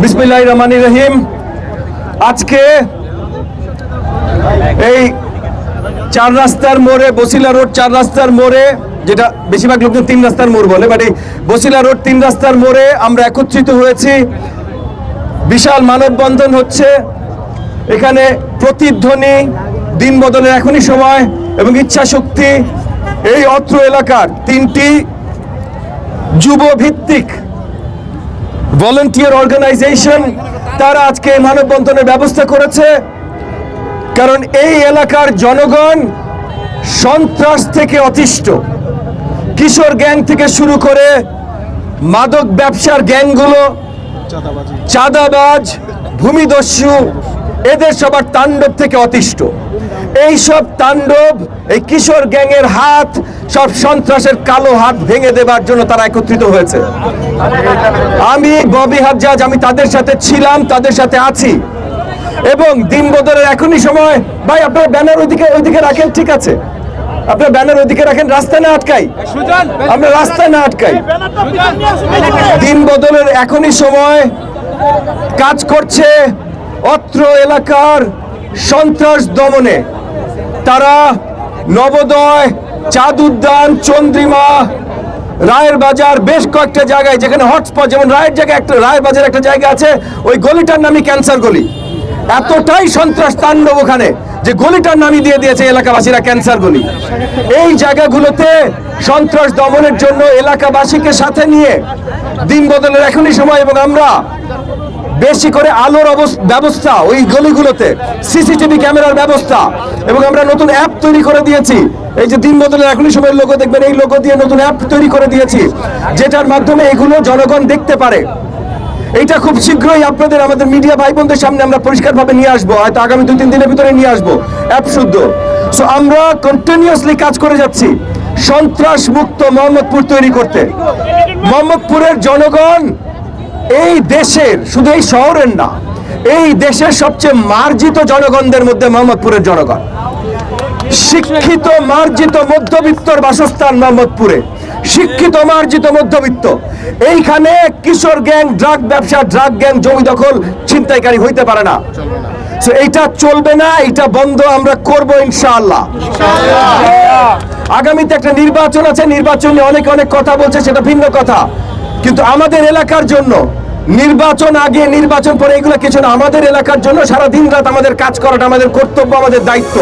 বিসমিল্লাহির রহমানির রহিম। আজকে এই চার রাস্তার মোড়ে, বসিলা রোড চার রাস্তার মোড়ে, যেটা বেশিরভাগ লোকজন তিন রাস্তার মোড় বলে, বাট এই বসিলা রোড তিন রাস্তার মোড়ে আমরা একত্রিত হয়েছি। বিশাল মানববন্ধন হচ্ছে। এখানে প্রতিধ্বনি, দিন বদলের এখনই সময় এবং ইচ্ছা শক্তি, এই অত্র এলাকার তিনটি যুব ভিত্তিক ভলান্টিয়ার অর্গানাইজেশন তারা আজকে মানববন্ধনের ব্যবস্থা করেছে। কারণ এই এলাকার জনগণ সন্ত্রাস থেকে অতিষ্ঠ। কিশোর গ্যাং থেকে শুরু করে মাদক ব্যবসার গ্যাংগুলো, চাঁদাবাজ, ভূমিদস্যু, এদের সবার তাণ্ডব থেকে অতিষ্ঠ। এই সব তাণ্ডব, এই কিশোর গ্যাংয়ের হাত, সব সন্ত্রাসের কালো হাত ভেঙে দেবার জন্য তারা একত্রিত হয়েছে। আমি ববি হাজ্জাজ, আমি তাদের সাথে ছিলাম, তাদের সাথে আছি। এবং দিন বদলের এখনই সময়। ভাই, আপনারা ব্যানার ওইদিকে রাখেন, ঠিক আছে? আপনারা ব্যানার ওইদিকে রাখেন, রাস্তায় না আটকাই, আমরা রাস্তায় না আটকাই। দিন বদলের এখনই সময়। কাজ করছে অত্র এলাকার সন্ত্রাস দমনে। তারা নবোদয়, চাঁদ উদ্যান, চন্দ্রিমা, রায়ের বাজার, বেশ কয়েকটা জায়গায় যেখানে হটস্পট, যেমন রায়ের বাজার একটা জায়গা আছে, ওই গলিটার নামই ক্যান্সার গলি। এতটাই সন্ত্রাস তাণ্ডব ওখানে যে গলিটার নামই দিয়ে দিয়েছে এলাকাবাসীরা ক্যান্সার গলি। এই জায়গাগুলোতে সন্ত্রাস দমনের জন্য এলাকাবাসীকে সাথে নিয়ে দিন বদলের এখনই সময়, এবং আমরা বেশি করে আলোর ব্যবস্থা, ওই গলিগুলোতে সিসিটিভি ক্যামেরার ব্যবস্থা, এবং আমরা নতুন অ্যাপ তৈরি করে দিয়েছি। এই যে দিন বদলের এখনই সময় লোগো দেখবেন, এই লোগো দিয়ে নতুন অ্যাপ তৈরি করে দিয়েছি, যেটার মাধ্যমে এগুলো জনগণ দেখতে পারে। এইটা খুব শীঘ্রই আপনাদের, আমাদের মিডিয়া ভাই বোনদের সামনে আমরা পরিষ্কারভাবে নিয়ে আসবো, হয়তো আগামী 2-3 দিনের ভিতরে নিয়ে আসবো অ্যাপ শুদ্ধ। সো আমরা কন্টিনিউয়াসলি কাজ করে যাচ্ছি সন্ত্রাস মুক্ত মোহাম্মদপুর তৈরি করতে। মোহাম্মদপুরের জনগণ এই দেশের, শুধু এই শহরের না, এই দেশের সবচেয়ে মার্জিত জনগণদের মধ্যে মোহাম্মদপুরের জনগণ। শিক্ষিত মার্জিত মধ্যবিত্তর বাসস্থান মোহাম্মদপুরে, শিক্ষিত মার্জিত মধ্যবিত্ত। এইখানে কিশোর গ্যাং, ড্রাগ ব্যবসা, ড্রাগ গ্যাং, জমি দখল, ছিনতাইকারী হইতে পারে না। সো এইটা চলবে না, এটা বন্ধ আমরা করব ইনশাআল্লাহ। আগামীতে একটা নির্বাচন আছে, নির্বাচন নিয়ে অনেকে অনেক কথা বলছে, সেটা ভিন্ন কথা। কিন্তু আমাদের এলাকার জন্য নির্বাচন আগে, নির্বাচন পরে, এগুলো কিছু না। আমাদের এলাকার জন্য সারা দিন রাত আমাদের কাজ করাটা আমাদের কর্তব্য, আমাদের দায়িত্ব।